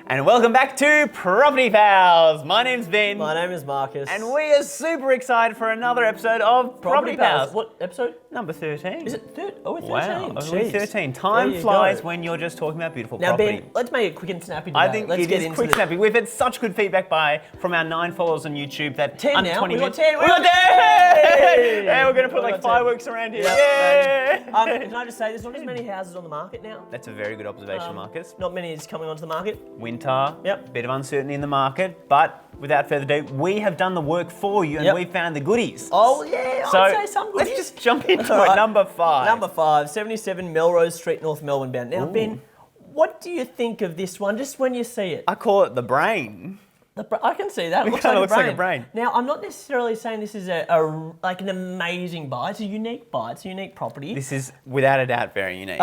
And welcome back to Property Palz. My name's Ben. My name is Marcus. And we are super excited for another episode of Property Palz. What episode? Number 13. Is it 13? Oh, we're 13. Wow, only Jeez. 13. Time There you flies go. when you're just talking about beautiful Now, property. Ben, let's make it quick and snappy today. I think let's it get is into quick it. snappy. We've had such good feedback from our 9 followers on YouTube that 10 under now. 20 We got minutes. 10. We got 10! Hey! Yeah, we're going to put We like got 10. fireworks around here. Yep. Yeah! Can I just say, there's not as many houses on the market now. That's a very good observation, Marcus. Not many is coming onto the market. Winter, Yep. bit of uncertainty in the market, but without further ado, we have done the work for you and Yep. we found the goodies. Oh, yeah, So I'd say some good. let's just jump into All it. right. Number 5. Number 5, 77 Melrose Street, North Melbourne bound. Now, Ben, what do you think of this one, just when you see it? I call it the brain. I can see that. It looks, kinda like, looks like a brain. Now, I'm not necessarily saying this is like an amazing buy. It's a unique buy. It's a unique property. This is without a doubt very unique.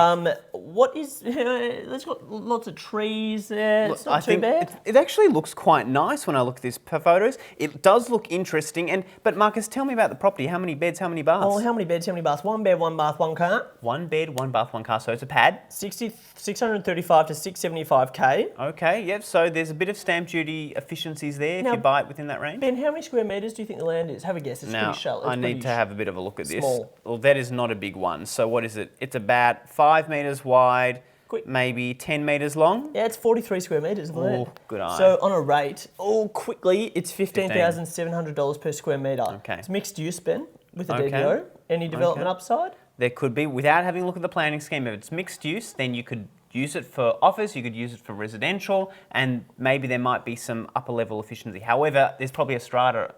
What is? There's got lots of trees there. It's not I too think bad. it actually looks quite nice when I look at these photos. It does look interesting. But Marcus, tell me about the property. How many beds? How many baths? Oh, how many beds? How many baths? 1 bed, 1 bath, 1 car. 1 bed, 1 bath, 1 car. So it's a pad. 635 to 675k. Okay. Yep. So there's a bit of stamp duty efficiencies there if Now, you buy it within that range. Ben, how many square metres do you think the land is? Have a guess. It's Now, pretty shallow. I need to have a bit of a look at this. small. Well, that is not a big one. So what is it? It's about 5 metres wide, Quick. maybe 10 metres long. Yeah, it's 43 square metres of land. Oh, good eye. So on a rate, quickly, it's $15,700 per square metre. Okay. It's mixed use, Ben, with a Okay. DDO. Any development upside? There could be, without having a look at the planning scheme, if it's mixed use, then you could use it for office, you could use it for residential, and maybe there might be some upper level efficiency. However, there's probably a strata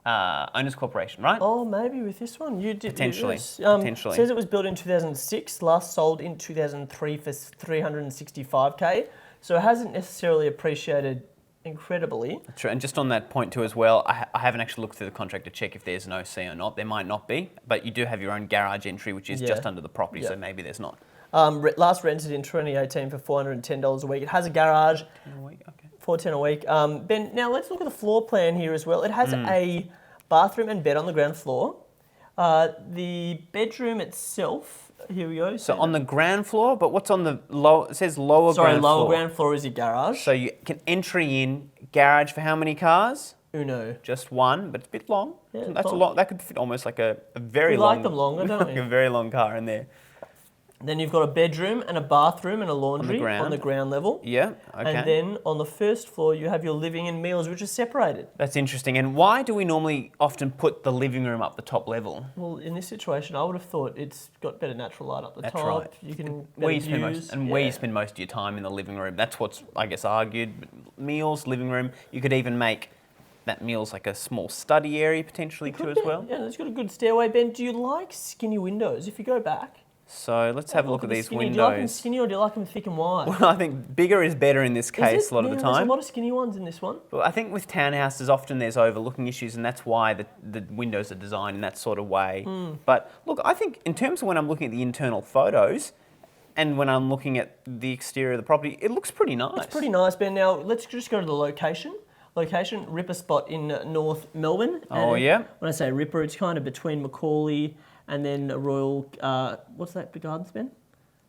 owners corporation, right? Oh, maybe with this one. You did Potentially, yes. potentially. It says it was built in 2006, last sold in 2003 for 365k. So it hasn't necessarily appreciated incredibly. True, and just on that point too as well, I haven't actually looked through the contract to check if there's an OC or not. There might not be, but you do have your own garage entry, which is Yeah. just under the property, Yeah. so maybe there's not. Last rented in 2018 for $410 a week. It has a garage, Okay. $410 a week. Ben, now let's look at the floor plan here as well. It has a bathroom and bed on the ground floor. The bedroom itself, here we go. So on the ground floor, but what's on the low? It says lower Sorry, ground lower floor. ground floor is your garage. So you can entry in garage for how many cars? Uno. Just one, but it's a bit long. Yeah, That's a long. lot. That could fit almost like a very We long. like them longer, don't like we? a very long car in there. Then you've got a bedroom and a bathroom and a laundry on the ground level. Yeah. Okay. And then on the first floor, you have your living and meals, which are separated. That's interesting. And why do we normally often put the living room up the top level? Well, in this situation, I would have thought it's got better natural light up the That's top. right. You can Where you better spend views. where you spend most of your time in the living room. That's what's, I guess, argued. Meals, living room. You could even make that meals like a small study area potentially too as well. Yeah, it's got a good stairway. Ben, do you like skinny windows? If you go back, So let's have a look at the these skinny. Do you like them windows. skinny or do you like them thick and wide? Well, I think bigger is better in this case a lot of the There's time. a lot of skinny ones in this one. Well, I think with townhouses, often there's overlooking issues, and that's why the windows are designed in that sort of way. But look, I think in terms of when I'm looking at the internal photos, and when I'm looking at the exterior of the property, it looks pretty nice. It's pretty nice, Ben. Now, let's just go to the location. Location, Ripper spot in North Melbourne. Oh, And yeah. When I say Ripper, it's kind of between Macaulay and then Royal, what's that big gardens, Ben?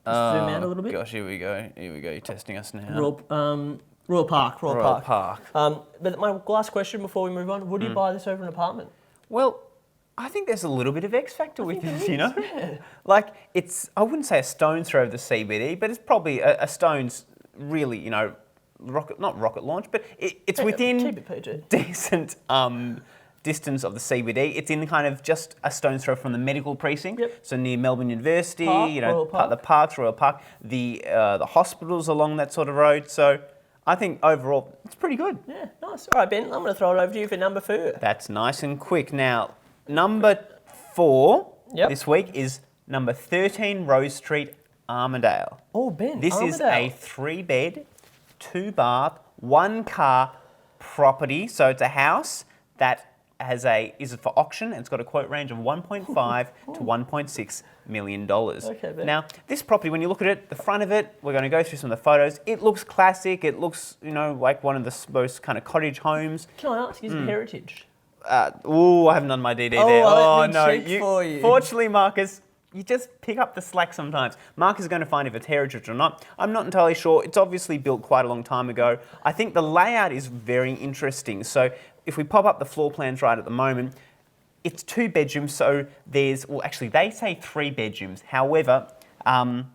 Just zoom out a little bit. Gosh, here we go. Here we go. You're testing us now. Royal Park. Royal Park. But my last question before we move on, would you buy this over an apartment? Well, I think there's a little bit of X factor with think this, there you know? is, yeah. Like, I wouldn't say a stone's throw of the CBD, but it's probably a stone's really, you know, not rocket launch, but it's within Keep it PG. decent distance of the CBD. It's in kind of just a stone's throw from the medical precinct. Yep. So near Melbourne University, Park, you know, Royal Park. the parks, Royal Park, the hospitals along that sort of road. So I think overall it's pretty good. Yeah, nice. All right, Ben, I'm going to throw it over to you for number 4. That's nice and quick. Now, number 4 Yep. this week is number 13 Rose Street, Armadale. Oh, Ben, This is a Armadale. 3-bed, 2-bath, 1-car property. So it's a house that is for auction, and it's got a quote range of $1.5 to $1.6 million. Okay, Ben. Now, this property, when you look at it, the front of it, we're going to go through some of the photos. It looks classic. It looks, you know, like one of the most kind of cottage homes. Can I ask, is it heritage? I haven't done my DD there. let Oh me no! check for you. Fortunately, Marcus, you just pick up the slack sometimes. Mark is going to find if it's heritage or not. I'm not entirely sure. It's obviously built quite a long time ago. I think the layout is very interesting. So if we pop up the floor plans right at the moment, it's 2 bedrooms. So there's, well, actually they say 3 bedrooms. However, well,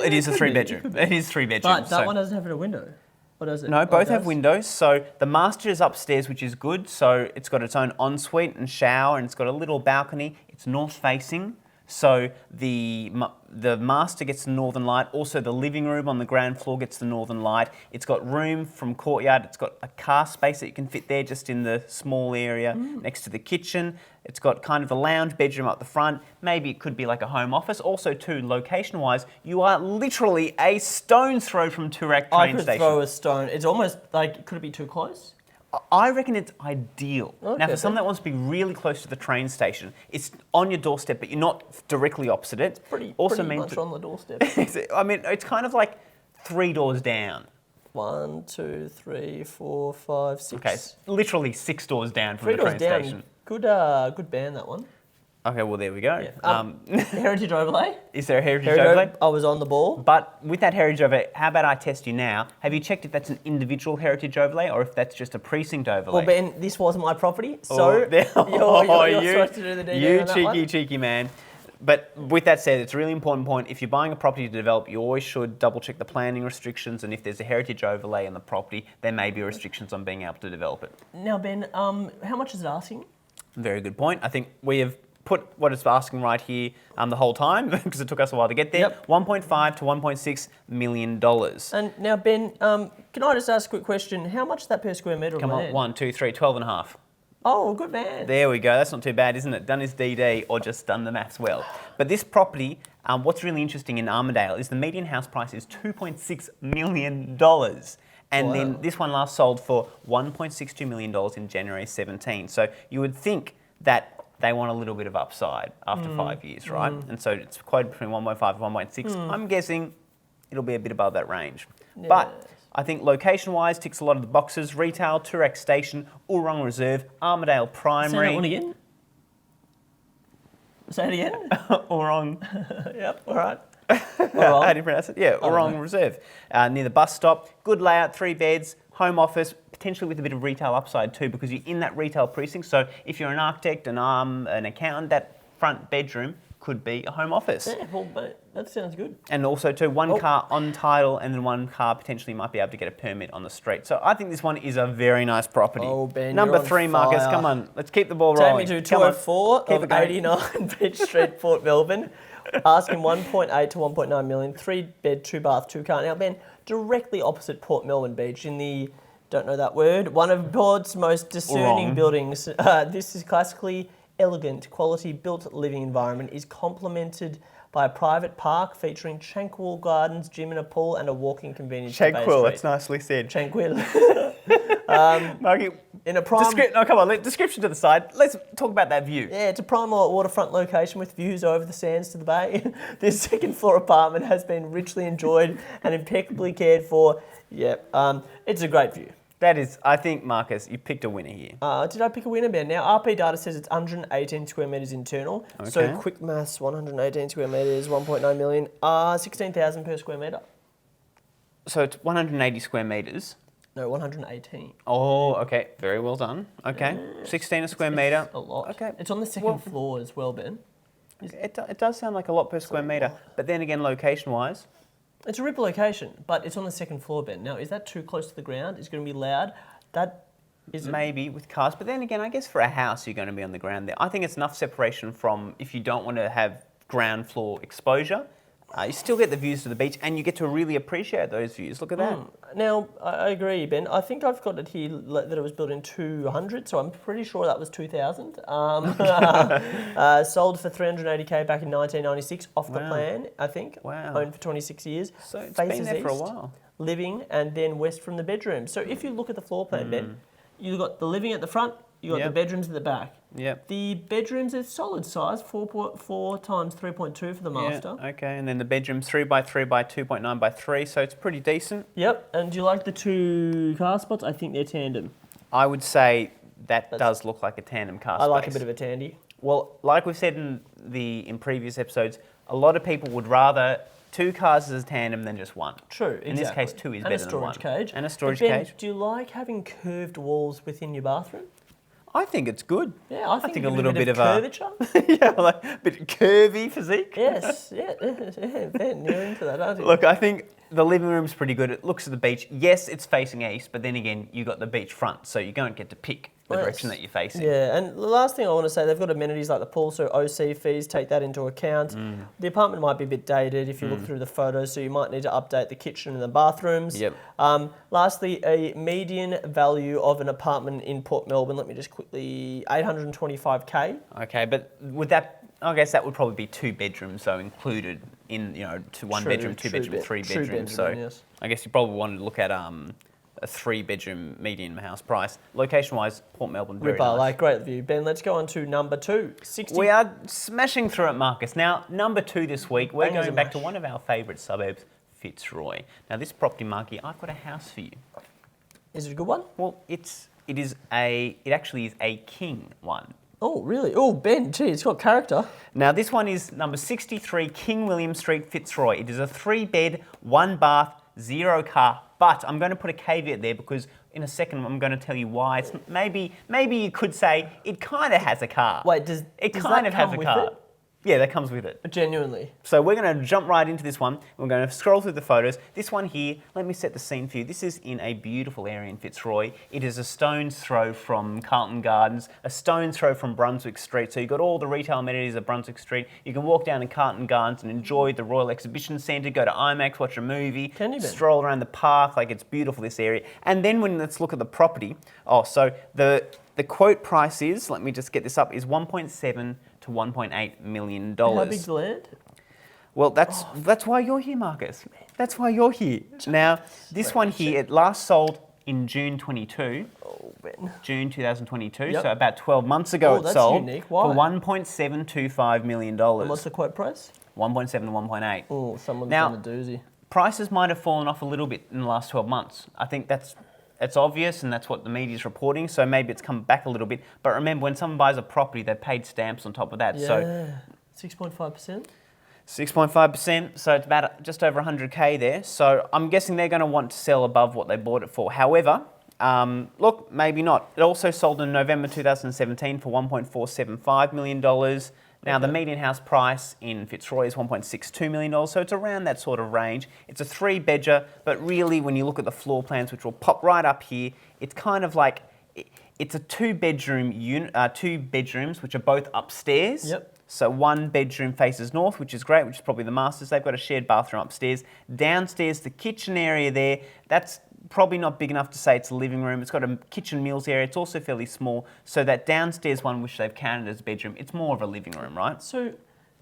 it is a 3 bedroom. It is 3 bedrooms. But that one doesn't have a window. Or does it? No, both have windows. So the master is upstairs, which is good. So it's got its own ensuite and shower, and it's got a little balcony. It's north facing. So the master gets the northern light. Also, the living room on the ground floor gets the northern light. It's got room from courtyard. It's got a car space that you can fit there just in the small area next to the kitchen. It's got kind of a lounge bedroom up the front. Maybe it could be like a home office. Also, too, location-wise, you are literally a stone's throw from Toorak train station. I could throw a stone. It's almost like, could it be too close? I reckon it's ideal. Okay, now, for someone that wants to be really close to the train station, it's on your doorstep, but you're not directly opposite it. Pretty also much on the doorstep. I mean, it's kind of like 3 doors down. 1, 2, 3, 4, 5, 6. Okay, literally 6 doors down from 3 the doors train down. station. Good band, that one. Okay, well, there we go. Yeah. Heritage overlay. Is there a heritage overlay? I was on the ball. But with that heritage overlay, how about I test you now? Have you checked if that's an individual heritage overlay or if that's just a precinct overlay? Well, Ben, this wasn't my property, so you're supposed to do the DD on that one. You cheeky man. But with that said, it's a really important point. If you're buying a property to develop, you always should double check the planning restrictions, and if there's a heritage overlay on the property, there may be restrictions on being able to develop it. Now, Ben, how much is it asking? Very good point. I think we have put what it's asking right here the whole time because it took us a while to get there. Yep. $1.5 to $1.6 million. And now, Ben, can I just ask a quick question? How much is that per square metre of Come land? on, 1, 2, 3, 12 and a half. Oh, good man. There we go. That's not too bad, isn't it? Done his DD or just done the maths well. But this property, what's really interesting in Armadale is the median house price is $2.6 million. And then this one last sold for $1.62 million in January 17. So you would think that they want a little bit of upside after 5 years, right? And so it's quoted between 1.5 and 1.6. I'm guessing it'll be a bit above that range. Yes. But I think location-wise ticks a lot of the boxes. Retail, Toorak Station, Oorong Reserve, Armadale Primary. Say that one again. Say it again. Oorong. Yep, all right. How do you pronounce it? Yeah, Oorong Reserve. Near the bus stop. Good layout, 3 beds, home office, potentially with a bit of retail upside too, because you're in that retail precinct. So if you're an architect, an accountant, that front bedroom could be a home office. Yeah, well, that sounds good. And also too, one car on title and then one car potentially might be able to get a permit on the street. So I think this one is a very nice property. Oh, Ben, Number you're on 3, Marcus, fire. come on. Let's keep the ball Take rolling. me to Come on. 204 Keep of it going. 89 Beach Street, Port Melbourne. Asking 1.8 to 1.9 million, 3 bed, 2 bath, 2 car. Now, Ben, directly opposite Port Melbourne Beach in the, don't know that word, one of Port's most discerning buildings. This is classically elegant, quality built living environment is complemented by a private park featuring tranquil gardens, gym and a pool, and a walking convenience. Tranquil, that's nicely said. Tranquil. Marky, in a prime... come on, description to the side. Let's talk about that view. Yeah, it's a prime waterfront location with views over the sands to the bay. This second floor apartment has been richly enjoyed and impeccably cared for. Yeah, it's a great view. That is, I think, Marcus, you picked a winner here. Did I pick a winner, Ben? Now, RP data says it's 118 square metres internal. Okay. So, quick maths, 118 square metres, 1.9 million, 16,000 per square metre. So it's 180 square metres. No, 118. Oh, okay. Very well done. Okay. 16 a square metre. A lot. Okay. It's on the second floor as well, Ben. It does sound like a lot per square metre. But then again, location-wise... It's a rip location, but it's on the second floor, Ben. Now, is that too close to the ground? Is it going to be loud? That is maybe with cars, but then again, I guess for a house, you're going to be on the ground there. I think it's enough separation from if you don't want to have ground floor exposure. You still get the views to the beach, and you get to really appreciate those views. Look at that. Now, I agree, Ben. I think I've got it here that it was built in 200, so I'm pretty sure that was 2000. Sold for 380k back in 1996 off the plan, I think. Wow. Owned for 26 years. So it's Faces been there for a east, while. Living, and then west from the bedroom. So if you look at the floor plan, Ben, you've got the living at the front, you've got the bedrooms at the back. Yep. The bedrooms are solid size, 4.4 times 3.2 for the master. Yeah, okay, and then the bedroom's 3 by 3 by 2.9 by 3, so it's pretty decent. Yep, and do you like the 2 car spots? I think they're tandem. I would say that does look like a tandem car space. I like a bit of a tandy. Well, like we've said in in previous episodes, a lot of people would rather 2 cars as a tandem than just one. True, exactly. In this case, 2 is better than 1. And a storage cage. And a storage But Ben, cage. do you like having curved walls within your bathroom? I think it's good. Yeah, I think a little bit of curvature. yeah, like a bit of curvy physique. Yes, yeah, Ben, you're into that, aren't you? Look, I think the living room's pretty good. It looks at the beach. Yes, it's facing east, but then again, you got the beach front, so you don't get to pick the direction that you're facing. Yeah, and the last thing I want to say, they've got amenities like the pool, so OC fees, take that into account. The apartment might be a bit dated if you look through the photos, so you might need to update the kitchen and the bathrooms. Yep. Lastly, a median value of an apartment in Port Melbourne, let me just quickly, 825K. Okay, but would that? I guess that would probably be 2 bedrooms, so included in to 1 bedroom, 2 bedroom, 3 bedroom. So yes. I guess you probably wanted to look at a 3 bedroom median house price. Location wise, Port Melbourne, very Ripper, nice. like great view. Ben, let's go on to number 2. 60. We are smashing through it, Marcus. Now, number 2 this week, we're Bangers going and back to mash. one of our favourite suburbs, Fitzroy. Now, this property, Marky, I've got a house for you. Is it a good one? Well, it actually is a king one. Oh, really? Oh, Ben, gee, it's got character. Now, this one is number 63 King William Street, Fitzroy. It is a 3-bed, 1-bath, 0 car. But I'm going to put a caveat there because in a second I'm going to tell you why. It's maybe you could say it kind of has a car. Wait, does it does kind that of has come a with car? it? Yeah, that comes with it. Genuinely. So we're going to jump right into this one. We're going to scroll through the photos. This one here, let me set the scene for you. This is in a beautiful area in Fitzroy. It is a stone's throw from Carlton Gardens, a stone's throw from Brunswick Street. So you've got all the retail amenities of Brunswick Street. You can walk down to Carlton Gardens and enjoy the Royal Exhibition Centre, go to IMAX, watch a movie, Can you, Ben? stroll around the park. Like, it's beautiful, this area. And then let's look at the property. So the quote price is, let me just get this up, is 1.7 to $1.8 million. How big's the land? Well, that's why you're here, Marcus. That's why you're here. Now, this one here, it last sold in June 22. Oh, Ben. June 2022, Yep. so about 12 months ago that's it sold unique. Why? for $1.725 million. And what's the quote price? 1.7 to 1.8. Oh, someone's Now- done a doozy. Prices might have fallen off a little bit in the last 12 months. I think that's obvious, and that's what the media's reporting, so maybe it's come back a little bit. But remember, when someone buys a property, they've paid stamps on top of that. Yeah. So 6.5%? 6.5%, so it's about just over 100K there. So I'm guessing they're going to want to sell above what they bought it for. However, look, maybe not. It also sold in November 2017 for $1.475 million. Now, the median house price in Fitzroy is $1.62 million, so it's around that sort of range. It's a 3-bedger, but really, when you look at the floor plans, which will pop right up here, it's kind of like, it's a 2-bedroom unit, 2 bedrooms, which are both upstairs. Yep. So 1 bedroom faces north, which is great, which is probably the master's. They've got a shared bathroom upstairs. Downstairs, the kitchen area there, that's probably not big enough to say it's a living room. It's got a kitchen meals area. It's also fairly small. So that downstairs one, which they've counted as a bedroom, it's more of a living room, right? So,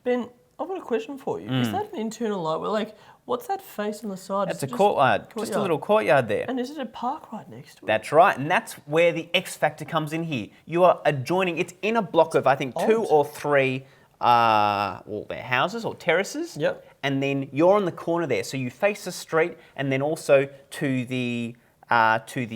Ben, I've got a question for you. Is that an internal light? Well, like, what's that face on the side? That's Is a it courtyard, just a little courtyard there. And is it a park right next to it? That's right, and that's where the X factor comes in here. You are adjoining, it's in a block of, I think, 2 or 3 their houses or terraces. Yep. And then you're on the corner there, so you face the street, and then also to the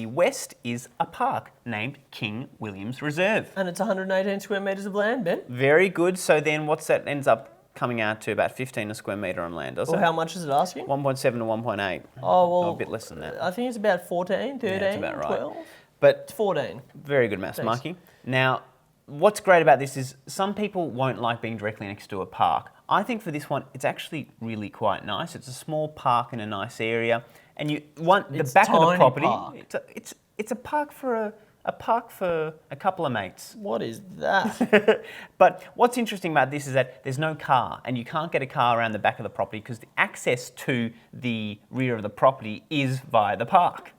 west is a park named King William's Reserve. And it's 118 square metres of land, Ben. Very good. So then what's that ends up coming out to? About 15 a square metre on land, does Well, it? how much is it asking? 1.7 to 1.8. Oh, well, a bit less than that. I think it's about 14, 13, that's about right. 12. But It's 14. very good maths, Thanks. Marky. Now, what's great about this is some people won't like being directly next to a park. I think for this one, it's actually really quite nice. It's a small park in a nice area, and you want the It's back of the tiny property. park. It's a park for a couple of mates. What is that? But what's interesting about this is that there's no car, and you can't get a car around the back of the property because the access to the rear of the property is via the park.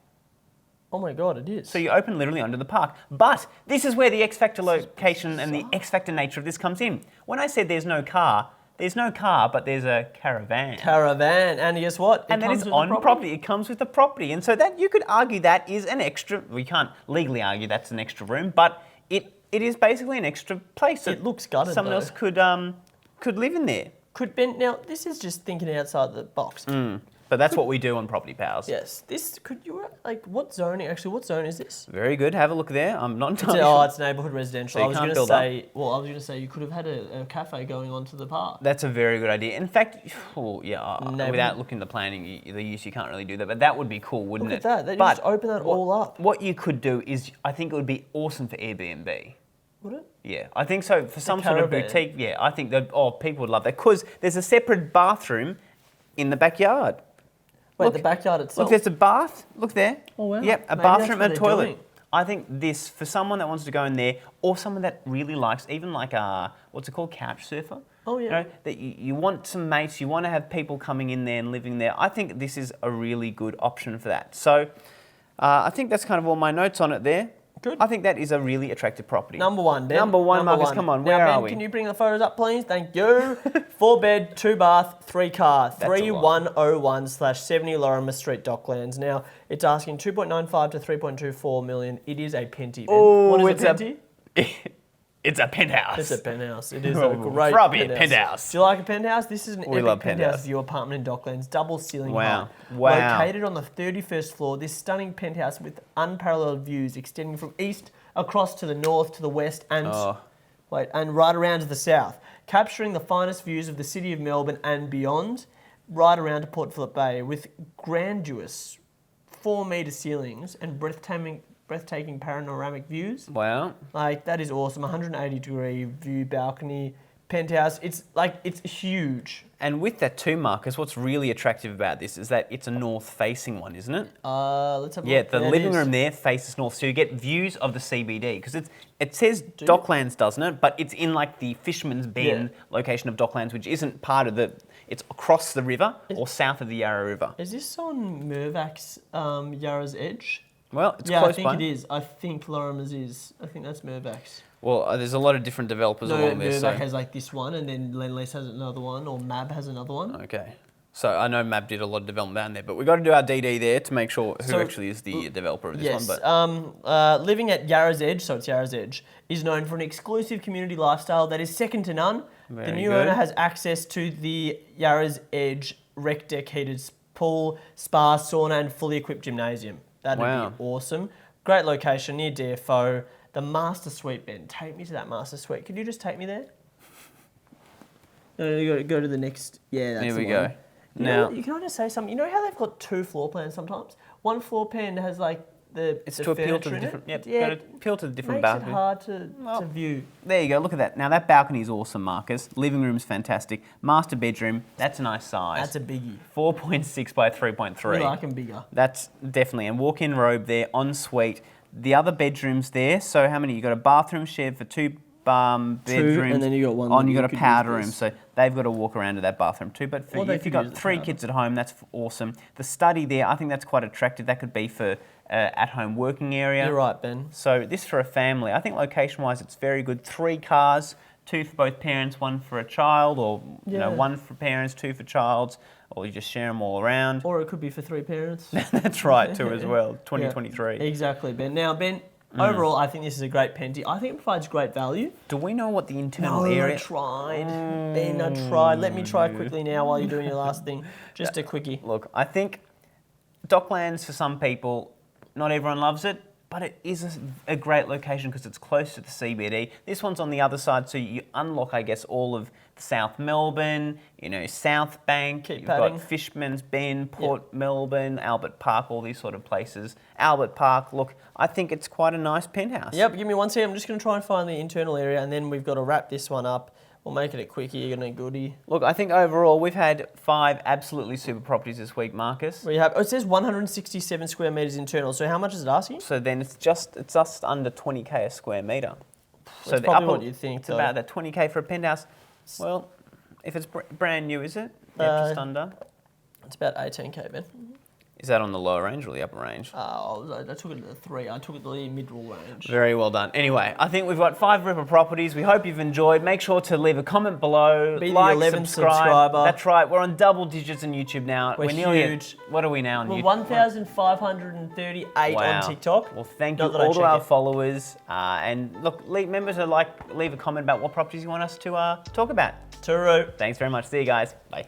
Oh my God, it is. So you open literally onto the park. But this is where the X Factor location and the X Factor nature of this comes in. When I said there's no car, but there's a caravan. Caravan, and guess what? And that is on property. It comes with the property. And so that you could argue that is an extra, we can't legally argue that's an extra room, but it is basically an extra place. It looks gutted, Someone though. else could live in there. Could Ben, now this is just thinking outside the box. But that's what we do on Property Palz. Yes. This, could you, like, what zone is this? Very good. Have a look there. I'm not entirely Oh, sure. it's neighbourhood residential. So I was you going can't to build say, well, I was going to say you could have had a cafe going onto the park. That's a very good idea. In fact, without looking at the planning, the use, you can't really do that. But that would be cool, wouldn't Look it? at that. They But just open that all up. What you could do is, I think it would be awesome for Airbnb. Would it? Yeah, I think so. For some sort of caravan. boutique, yeah, I think that people would love that because there's a separate bathroom in the backyard. Wait, Look, the backyard itself? Look, there's a bath. Look there. Oh, wow. Yep, a Maybe bathroom that's and what a they're toilet. doing. I think this, for someone that wants to go in there, or someone that really likes, even like a, what's it called, couch surfer? Oh, yeah. You know, that you want some mates, you want to have people coming in there and living there. I think this is a really good option for that. So I think that's kind of all my notes on it there. Good. I think that is a really attractive property. Number one, Ben. Number one, Marcus, come on, where now, Ben, are we? Can you bring the photos up, please? Thank you. 4 bed, 2 bath, 3 car, That's a lot. 3101/70 Lorimer Street, Docklands. Now, it's asking 2.95 to 3.24 million. It is a penty, Ben. Oh, What is it's a penty? It's a penthouse. It's a penthouse. It is Oh, a great probably a penthouse. Do you like a penthouse? This is an We epic love penthouse penthouse. view apartment in Docklands, double ceiling Wow. height. Wow. Located on the 31st floor, this stunning penthouse with unparalleled views extending from east across to the north, to the west, and and right around to the south, capturing the finest views of the city of Melbourne and beyond, right around to Port Phillip Bay, with grandiose 4-metre ceilings and breathtaking panoramic views. Wow. Like, that is awesome. 180-degree view balcony penthouse. It's huge. And with that too, Marcus, what's really attractive about this is that it's a north-facing one, isn't it? Let's have a Yeah, look. the It living is. room there faces north, so you get views of the CBD because it says Docklands, doesn't it? But it's in like the Fisherman's Bend location of Docklands, which isn't part of it's across the river or south of the Yarra River. Is this on Mirvac's Yarra's Edge? Well, it's Yeah, close I think by. it is. I think Lorimer's is. I think that's Mirvac's. Well, there's a lot of different developers No, along there. Mirvac So. has like this one, and then Lendlease has another one, or Mab has another one. Okay. So I know Mab did a lot of development down there, but we've got to do our DD there to make sure who So, actually is the developer of this Yes. one. But Living at Yarra's Edge, so it's Yarra's Edge, is known for an exclusive community lifestyle that is second to none. The Very new good. owner has access to the Yarra's Edge rec deck heated pool, spa, sauna, and fully equipped gymnasium. That'd Wow. be awesome. Great location near DFO. The master suite, Ben. Take me to that master suite. Could you just take me there? No, you got to go to the next. Yeah, that's there the we one. go. You know Now what, can I just say something? You know how they've got 2 floor plans sometimes? One floor plan has like it's the to appeal to furniture the in different. it. Yep. Got to appeal to the different makes balcony. it hard to view. There you go. Look at that. Now that balcony is awesome, Marcus. Living room's fantastic. Master bedroom. That's a nice size. That's a biggie. 4.6 by 3.3. We like them bigger. That's definitely, and walk-in robe there, ensuite. The other bedrooms there, so how many? You got a bathroom shared for 2 bedrooms. and then you got one Oh, that and you you got a could powder use room, this. so they've got to walk around to that bathroom too. But for Or you, they if you've could use got the 3 powder. kids at home, that's awesome. The study there, I think that's quite attractive. That could be for at-home working area. You're right, Ben. So this for a family, I think location-wise, it's very good. 3 cars, 2 for both parents, 1 for a child, or you know, Yeah. 1 for parents, 2 for childs, or you just share them all around. Or it could be for 3 parents. That's right too as well. 2023. Yeah, exactly, Ben. Now, Ben, overall, I think this is a great penty. I think it provides great value. Do we know what the internal No, area? I tried. Ben, I tried. Let me try quickly now while you're doing your last thing. Just a quickie. Look, I think Docklands for some people, not everyone loves it, but it is a great location because it's close to the CBD. This one's on the other side, so you unlock, I guess, all of South Melbourne, you know, South Bank. Keep You've padding. got Fisherman's Bend, Port Melbourne, Albert Park, all these sort of places. Albert Park, look, I think it's quite a nice penthouse. Yep, give me one second. I'm just going to try and find the internal area, and then we've got to wrap this one up. We'll make it a quickie. You're going to goodie. Look, I think overall we've had 5 absolutely super properties this week, Marcus. We have. Oh, it says 167 square meters internal. So how much is it asking? So then it's just under 20k a square metre. So That's the probably upper, what you'd think, it's though. about that 20k for a penthouse. Well, if it's brand new, is it? Yeah, just under. It's about 18k, Ben. Is that on the lower range or the upper range? I took it to the 3. I took it to the mid-roll range. Very well done. Anyway, I think we've got 5 Ripper properties. We hope you've enjoyed. Make sure to leave a comment below. Be the like, 11th subscribe. subscriber. That's right. We're on double digits on YouTube now. We're nearly huge. What are we now on We're YouTube? 1,538 Wow. on TikTok. Well, thank you Not that I all to check our it. followers. And look, remember to leave a comment about what properties you want us to talk about. Turu. Thanks very much. See you guys. Bye.